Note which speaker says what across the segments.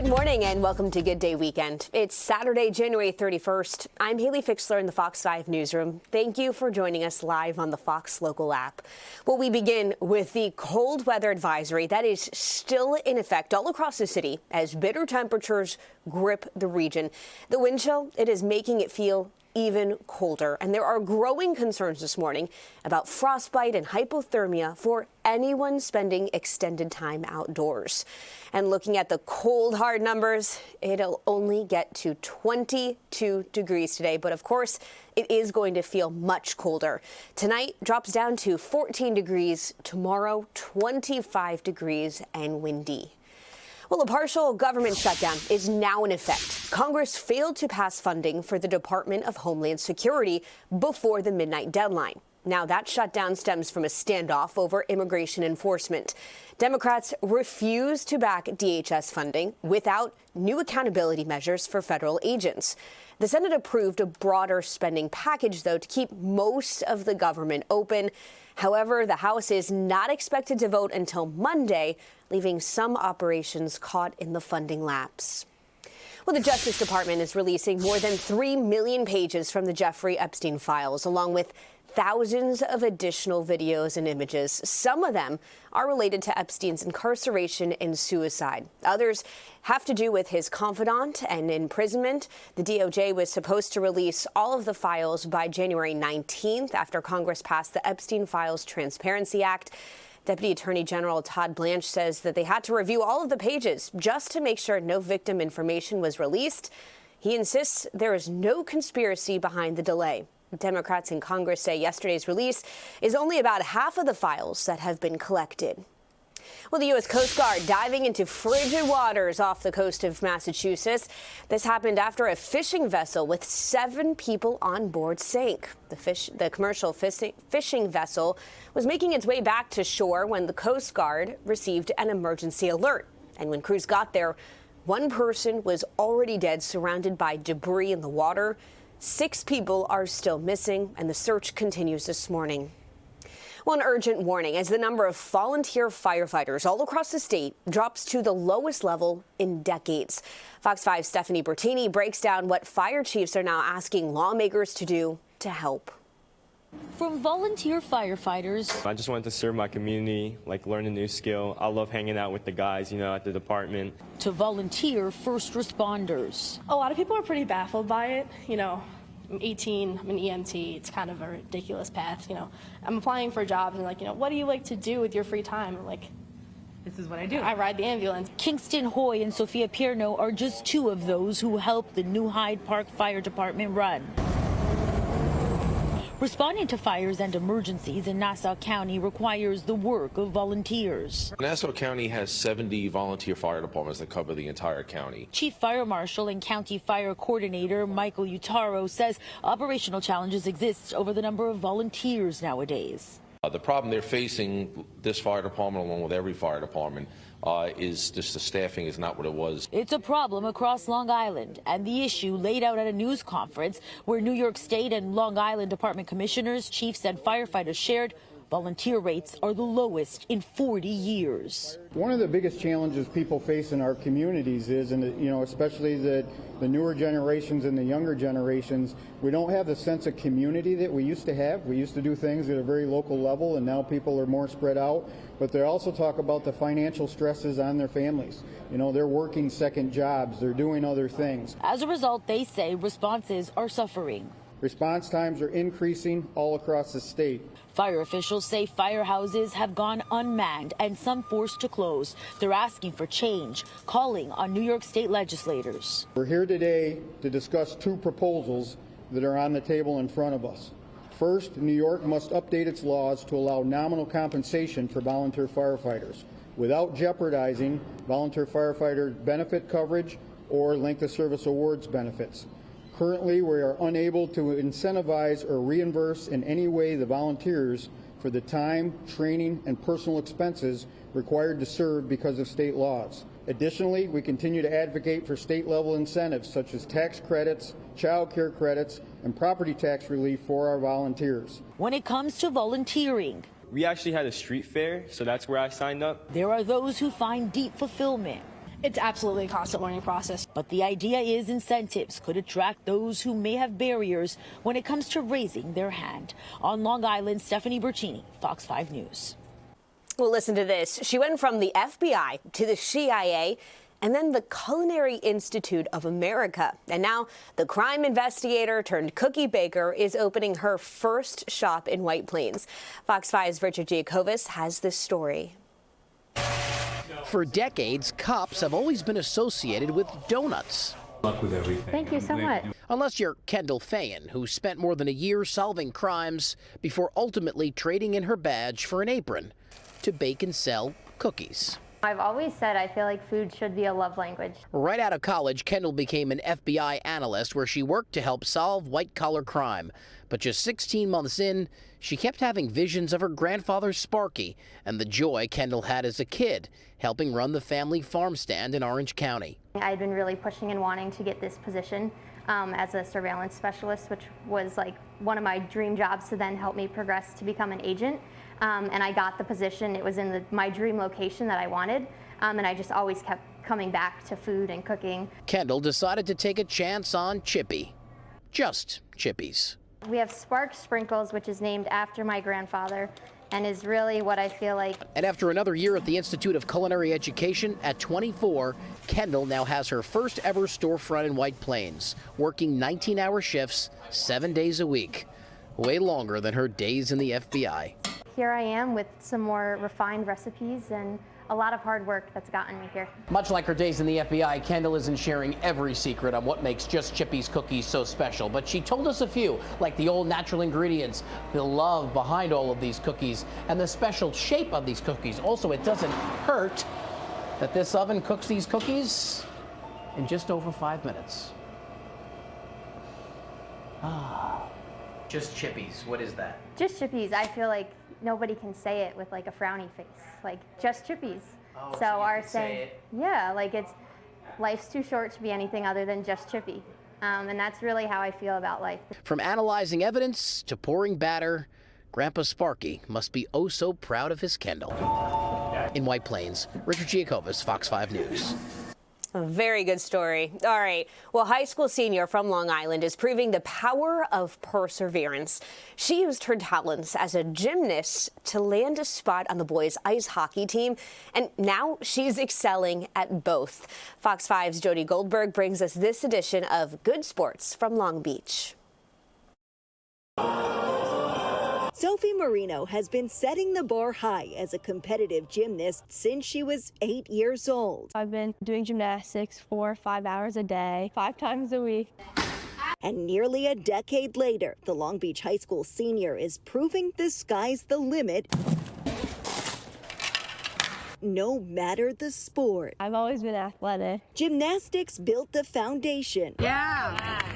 Speaker 1: morning and welcome to Good Day Weekend. It's Saturday, January 31st. I'm Haley Fixler in the Fox 5 newsroom. Thank you for joining us live on the Fox Local app. Well, we begin with the cold weather advisory that is still in effect all across the city as bitter temperatures grip the region. The wind chill, it is making it feel even colder, and there are growing concerns this morning about frostbite and hypothermia for anyone spending extended time outdoors. And looking at the cold hard numbers, it'll only get to 22 degrees today, but of course it is going to feel much colder. Tonight drops down to 14 degrees, tomorrow 25 degrees and windy. Well, a partial government shutdown is now in effect. Congress failed to pass funding for the Department of Homeland Security before the midnight deadline. Now, that shutdown stems from a standoff over immigration enforcement. Democrats refuse to back DHS funding without new accountability measures for federal agents. The Senate approved a broader spending package, though, to keep most of the government open. However, the House is not expected to vote until Monday, leaving some operations caught in the funding lapse. Well, the Justice Department is releasing more than 3 million pages from the Jeffrey Epstein files, along with thousands of additional videos and images. Some of them are related to Epstein's incarceration and suicide. Others have to do with his confidant and imprisonment. The DOJ was supposed to release all of the files by January 19th after Congress passed the Epstein Files Transparency Act. Deputy Attorney General Todd Blanche says that they had to review all of the pages just to make sure no victim information was released. He insists there is no conspiracy behind the delay. Democrats in Congress say yesterday's release is only about half of the files that have been collected. Well, the U.S. Coast Guard diving into frigid waters off the coast of Massachusetts. This happened after a fishing vessel with 7 people on board sank. The commercial fishing vessel was making its way back to shore when the Coast Guard received an emergency alert. And when crews got there, one person was already dead, surrounded by debris in the water. 6 people are still missing, and the search continues this morning. Well, an urgent warning as the number of volunteer firefighters all across the state drops to the lowest level in decades. Fox 5's Stephanie Bertini breaks down what fire chiefs are now asking lawmakers to do to help.
Speaker 2: From volunteer firefighters,
Speaker 3: I just wanted to serve my community, learn a new skill. I love hanging out with the guys, at the department.
Speaker 2: To volunteer first responders.
Speaker 4: A lot of people are pretty baffled by it. I'm 18, I'm an EMT. It's kind of a ridiculous path. I'm applying for jobs and what do you like to do with your free time? I'm like, this is what I do. I ride the ambulance.
Speaker 2: Kingston Hoy and Sophia Pierno are just 2 of those who helped the New Hyde Park Fire Department run. Responding to fires and emergencies in Nassau County requires the work of volunteers.
Speaker 5: Nassau County has 70 volunteer fire departments that cover the entire county.
Speaker 2: Chief Fire Marshal and County Fire Coordinator Michael Utaro says operational challenges exist over the number of volunteers nowadays.
Speaker 5: The problem they're facing, this fire department along with every fire department, is just the staffing is not what it was.
Speaker 2: It's a problem across Long Island, and the issue laid out at a news conference where New York State and Long Island Department commissioners, chiefs, and firefighters shared volunteer rates are the lowest in 40 years.
Speaker 6: One of the biggest challenges people face in our communities is, and especially the newer generations and the younger generations, we don't have the sense of community that we used to have. We used to do things at a very local level, and now people are more spread out. But they also talk about the financial stresses on their families. They're working second jobs, they're doing other things.
Speaker 2: As a result, they say responses are suffering.
Speaker 6: Response times are increasing all across the state.
Speaker 2: Fire officials say firehouses have gone unmanned and some forced to close. They're asking for change, calling on New York State legislators.
Speaker 6: We're here today to discuss 2 proposals that are on the table in front of us. First, New York must update its laws to allow nominal compensation for volunteer firefighters without jeopardizing volunteer firefighter benefit coverage or length of service awards benefits. Currently, we are unable to incentivize or reimburse in any way the volunteers for the time, training, and personal expenses required to serve because of state laws. Additionally, we continue to advocate for state-level incentives such as tax credits, child care credits, and property tax relief for our volunteers.
Speaker 2: When it comes to volunteering,
Speaker 3: We actually had a street fair, so that's where I signed up.
Speaker 2: there are those who find deep fulfillment.
Speaker 4: It's absolutely a constant learning process.
Speaker 2: But the idea is incentives could attract those who may have barriers when it comes to raising their hand. On Long Island, Stephanie Bertini, Fox 5 News.
Speaker 1: Well, listen to this. She went from the FBI to the CIA and then the Culinary Institute of America. And now the crime investigator turned cookie baker is opening her first shop in White Plains. Fox 5's Richard Giacovas has this story.
Speaker 7: For decades, cops have always been associated with donuts.
Speaker 8: Luck with everything.
Speaker 9: Thank you so much.
Speaker 7: Unless you're Kendall Fayen, who spent more than a year solving crimes before ultimately trading in her badge for an apron to bake and sell cookies.
Speaker 9: I've always said I feel like food should be a love language.
Speaker 7: Right out of college, Kendall became an FBI analyst where she worked to help solve white-collar crime. But just 16 months in, she kept having visions of her grandfather Sparky and the joy Kendall had as a kid, helping run the family farm stand in Orange County.
Speaker 9: I'd been really pushing and wanting to get this position as a surveillance specialist, which was like one of my dream jobs to then help me progress to become an agent. And I got the position. It was in my dream location that I wanted, and I just always kept coming back to food and cooking.
Speaker 7: Kendall decided to take a chance on Chippy. Just Chippies.
Speaker 9: We have Spark Sprinkles, which is named after my grandfather and is really what I feel like.
Speaker 7: And after another year at the Institute of Culinary Education, at 24, Kendall now has her first ever storefront in White Plains, working 19-hour shifts, 7 days a week. Way longer than her days in the FBI.
Speaker 9: Here I am with some more refined recipes and a lot of hard work that's gotten me here.
Speaker 7: Much like her days in the FBI, Kendall isn't sharing every secret on what makes Just Chippy's cookies so special, but she told us a few, like the old natural ingredients, the love behind all of these cookies, and the special shape of these cookies. Also, it doesn't hurt that this oven cooks these cookies in just over 5 minutes. Just Chippies, what is that?
Speaker 9: Just Chippies, I feel like nobody can say it with like a frowny face, like just Chippies.
Speaker 7: Oh,
Speaker 9: so our
Speaker 7: say
Speaker 9: saying,
Speaker 7: it.
Speaker 9: yeah, like life's too short to be anything other than just Chippy. And that's really how I feel about life.
Speaker 7: From analyzing evidence to pouring batter, Grandpa Sparky must be oh so proud of his Kendall. In White Plains, Richard Giacovas, Fox 5 News.
Speaker 1: A very good story. All right. Well, high school senior from Long Island is proving the power of perseverance. She used her talents as a gymnast to land a spot on the boys' ice hockey team, and now she's excelling at both. Fox 5's Jody Goldberg brings us this edition of Good Sports from Long Beach.
Speaker 10: Sophie Marino has been setting the bar high as a competitive gymnast since she was 8 years old.
Speaker 11: I've been doing gymnastics 4 or 5 hours a day, 5 times a week.
Speaker 10: And nearly a decade later, the Long Beach high school senior is proving the sky's the limit, no matter the sport.
Speaker 11: I've always been athletic.
Speaker 10: Gymnastics built the foundation.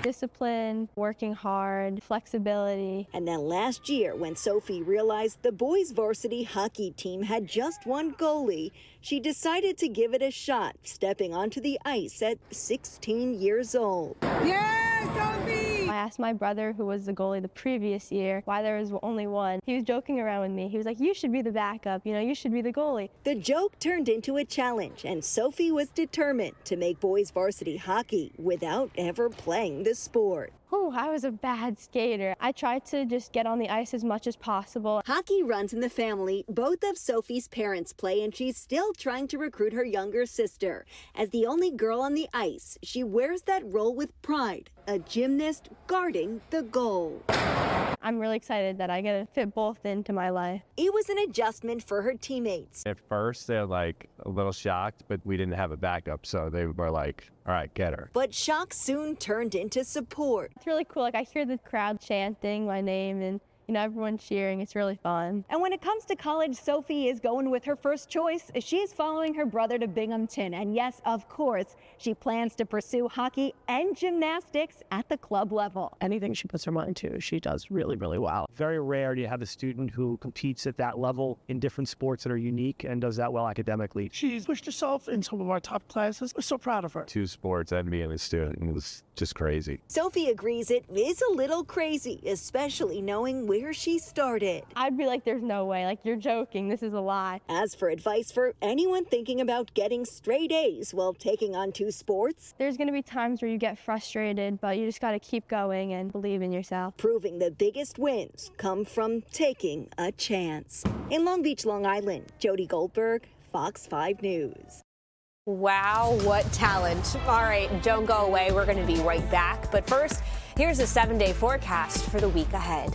Speaker 11: Discipline, working hard, flexibility.
Speaker 10: And then last year, when Sophie realized the boys' varsity hockey team had just one goalie, she decided to give it a shot, stepping onto the ice at 16 years old.
Speaker 11: I asked my brother, who was the goalie the previous year, why there was only one. He was joking around with me. He was like, you should be the backup, you should be the goalie.
Speaker 10: The joke turned into a challenge, and Sophie was determined to make boys varsity hockey without ever playing the sport.
Speaker 11: Oh, I was a bad skater. I tried to just get on the ice as much as possible.
Speaker 10: Hockey runs in the family. Both of Sophie's parents play, and she's still trying to recruit her younger sister. As the only girl on the ice, she wears that role with pride, a gymnast guarding the goal.
Speaker 11: I'm really excited that I get to fit both into my life.
Speaker 10: It was an adjustment for her teammates.
Speaker 12: At first, they're like a little shocked, but we didn't have a backup, so they were like, all right, get her.
Speaker 10: But shock soon turned into support.
Speaker 11: It's really cool. Like, I hear the crowd chanting my name and everyone cheering. It's really fun.
Speaker 10: And when it comes to college, Sophie is going with her first choice. She is following her brother to Binghamton. And yes, of course, she plans to pursue hockey and gymnastics at the club level.
Speaker 13: Anything she puts her mind to, she does really, really well. Very rare to have a student who competes at that level in different sports that are unique and does that well academically. She's pushed herself in some of our top classes. We're so proud of her.
Speaker 12: 2 sports and being a student was just crazy.
Speaker 10: Sophie agrees it is a little crazy, especially knowing where where she started.
Speaker 11: I'd be like, there's no way, like, you're joking, this is a lie.
Speaker 10: As for advice for anyone thinking about getting straight A's while taking on 2 sports,
Speaker 11: There's going to be times where you get frustrated, but you just got to keep going and believe in yourself.
Speaker 10: proving the biggest wins come from taking a chance. In Long Beach, Long Island, Jody Goldberg, Fox 5 News.
Speaker 1: Wow, what talent. All right, don't go away. We're going to be right back. But first, here's a 7-day forecast for the week ahead.